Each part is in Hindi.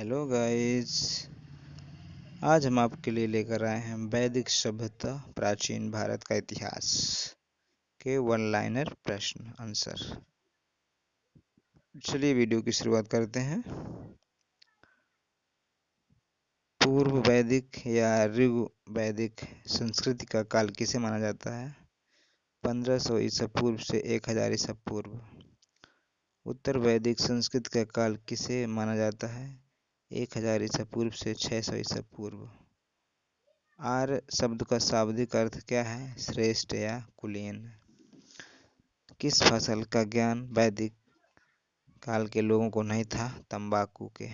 Hello guys. आज हम आपके लिए लेकर आए हैं वैदिक सभ्यता प्राचीन भारत का इतिहास के वन लाइनर प्रश्न आंसर। चलिए वीडियो की शुरुआत करते हैं। पूर्व वैदिक या ऋग वैदिक संस्कृति का काल किसे माना जाता है? 1500 ईसा पूर्व से 1000 ईसा पूर्व। उत्तर वैदिक संस्कृति का काल किसे माना जाता है? 1000 ईसा पूर्व से 600 ईसा पूर्व। आर्य शब्द का शाब्दिक अर्थ क्या है? श्रेष्ठ या कुलीन। किस फसल का ज्ञान वैदिक काल के लोगों को नहीं था? तंबाकू के।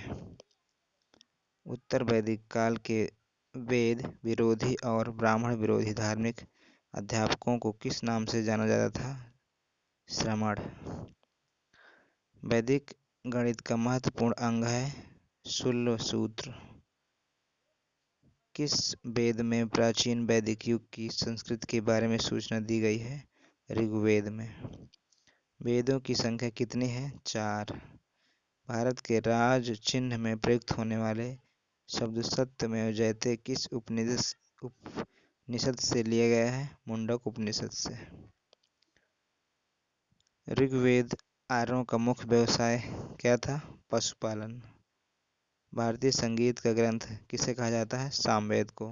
उत्तर वैदिक काल के वेद विरोधी और ब्राह्मण विरोधी धार्मिक अध्यापकों को किस नाम से जाना जाता था? श्रमण। वैदिक गणित का महत्वपूर्ण अंग है शूल सूत्र। किस वेद में प्राचीन वैदिक युग की संस्कृति के बारे में सूचना दी गई है? ऋग्वेद में। वेदों की संख्या कितनी है? 4। भारत के राज चिन्ह में प्रयुक्त होने वाले शब्द सत्यमेव जयते किस उपनिषद से लिया गया है? मुंडक उपनिषद से। ऋग्वेद आर्यों का मुख्य व्यवसाय क्या था? पशुपालन। भारतीय संगीत का ग्रंथ किसे कहा जाता है? सामवेद को।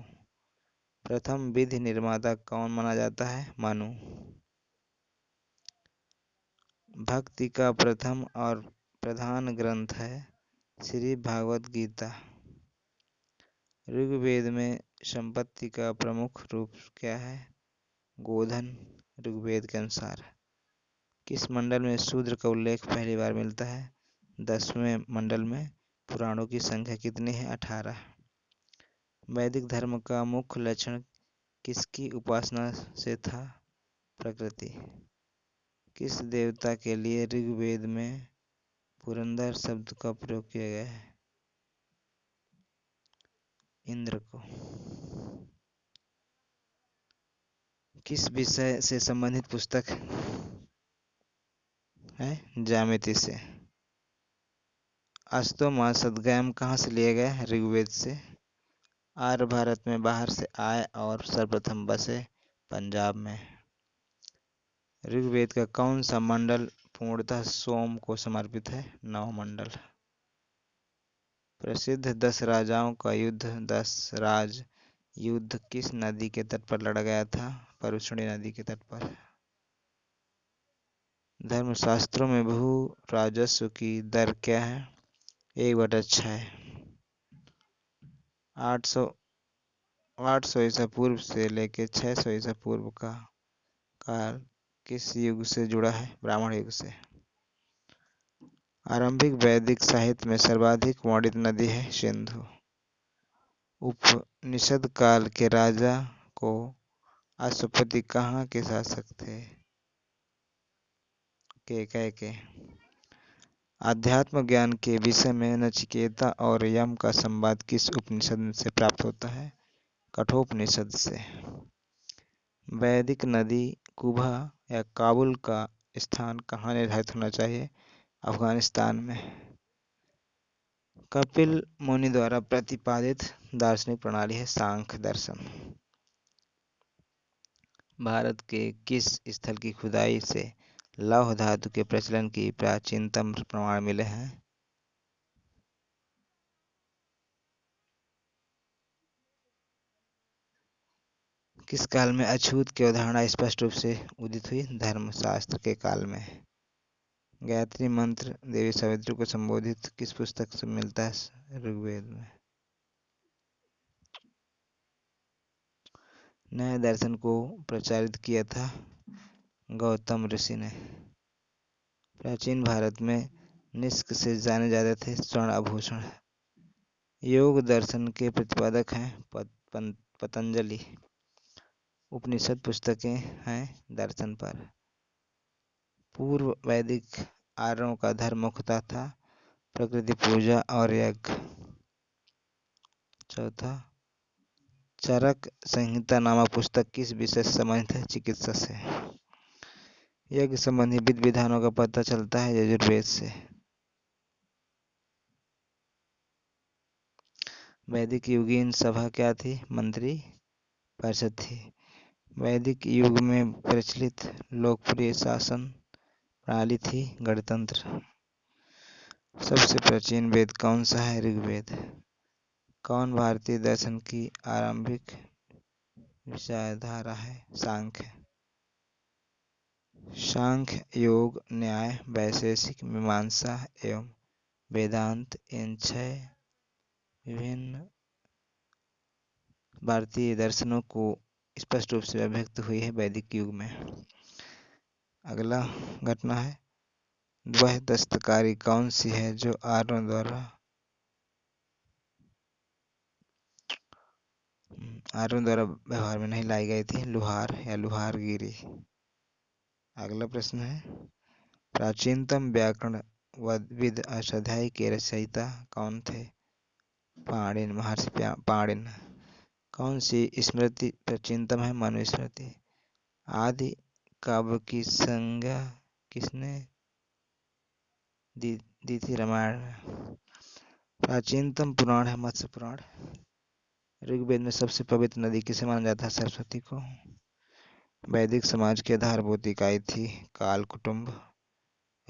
प्रथम विधि निर्माता कौन माना जाता है? मनु। भक्ति का प्रथम और प्रधान ग्रंथ है श्री भागवत गीता। ऋग्वेद में संपत्ति का प्रमुख रूप क्या है? गोधन। ऋग्वेद के अनुसार। किस मंडल में शूद्र का उल्लेख पहली बार मिलता है? 10वें मंडल में। पुराणों की संख्या कितनी है? 18। वैदिक धर्म का मुख्य लक्षण किसकी उपासना से था? प्रकृति। किस देवता के लिए ऋग्वेद में पुरंदर शब्द का प्रयोग किया गया है? इंद्र को। किस विषय से संबंधित पुस्तक है? ज्यामिति से। अस्तो माह सदगम कहाँ से लिया गया है? ऋग्वेद से। आर्य भारत में बाहर से आए और सर्वप्रथम बसे पंजाब में। ऋग्वेद का कौन सा मंडल पूर्णतः सोम को समर्पित है? 9 मंडल। प्रसिद्ध 10 राजाओं का युद्ध 10 राज युद्ध किस नदी के तट पर लड़ा गया था? परुष्णी नदी के तट पर। धर्मशास्त्रों में भू राजस्व की दर क्या है? 1/6। 800 ईसा पूर्व से लेकर 600 ईसा पूर्व का काल किस युग से जुड़ा है? ब्राह्मण युग से। आरंभिक वैदिक साहित्य में सर्वाधिक वर्णित नदी है सिंधु। उपनिषद काल के राजा को अश्वपति कहाँ के शासक थे? केकय के। अध्यात्म ज्ञान के विषय में नचिकेता और यम का संवाद किस उपनिषद से प्राप्त होता है? कठोपनिषद से। वैदिक नदी कुबा या काबुल का स्थान कहाँ निर्धारित होना चाहिए? अफगानिस्तान में। कपिल मुनि द्वारा प्रतिपादित दार्शनिक प्रणाली है सांख्य दर्शन। भारत के किस स्थल की खुदाई से लौह धातु के प्रचलन की प्राचीनतम प्रमाण मिले हैं? किस काल में अछूत की अवधारणा स्पष्ट रूप से उदित हुई? धर्मशास्त्र के काल में। गायत्री मंत्र देवी सावित्री को संबोधित किस पुस्तक से मिलता है? ऋग्वेद में। नए दर्शन को प्रचारित किया था गौतम ऋषि ने। प्राचीन भारत में निष्क से जाने जाते थे स्वर्ण आभूषण। योग दर्शन के प्रतिपादक हैं पतंजलि। उपनिषद पुस्तकें हैं दर्शन पर। पूर्व वैदिक आर्यों का धर्म मुख्यतः था प्रकृति पूजा और यज्ञ। चौथा, चरक संहिता नामक पुस्तक किस विषय से संबंधित है? चिकित्सा से। यज्ञ संबंधी विधि विधानों का पता चलता है यजुर्वेद से। वैदिक युगीन सभा क्या थी? मंत्री परिषद थी। वैदिक युग में प्रचलित लोकप्रिय शासन प्रणाली थी गणतंत्र। सबसे प्राचीन वेद कौन सा है? ऋग्वेद। कौन भारतीय दर्शन की आरंभिक विचारधारा है? सांख्य। सांख्य, योग, न्याय, वैशेषिक, मीमांसा एवं वेदांत इन 6 विभिन्न भारतीय दर्शनों को स्पष्ट रूप से अभिव्यक्त हुई है वैदिक युग में। अगला घटना है, वह दस्तकारी कौन सी है जो आर्यों द्वारा व्यवहार में नहीं लाई गई थी? लुहार या लुहारगिरी। अगला प्रश्न है, प्राचीनतम व्याकरण विद अष्टाध्यायी के रचयिता कौन थे? पाणिनि, महर्षि पाणिनि। कौन सी स्मृति प्राचीनतम है? मनुस्मृति। आदि काव्य की संज्ञा किसने दी थी? रामायण में। प्राचीनतम पुराण है मत्स्य पुराण। ऋग्वेद में सबसे पवित्र नदी किसे माना जाता है? सरस्वती को। वैदिक समाज की आधारभूत इकाई थी काल कुटुंब।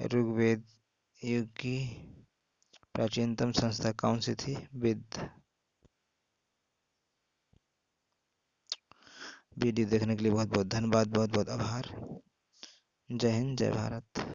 ऋग्वेद युग की प्राचीनतम संस्था कौन सी थी? वेद। वीडियो देखने के लिए बहुत बहुत धन्यवाद, बहुत बहुत आभार। जय हिंद, जय भारत।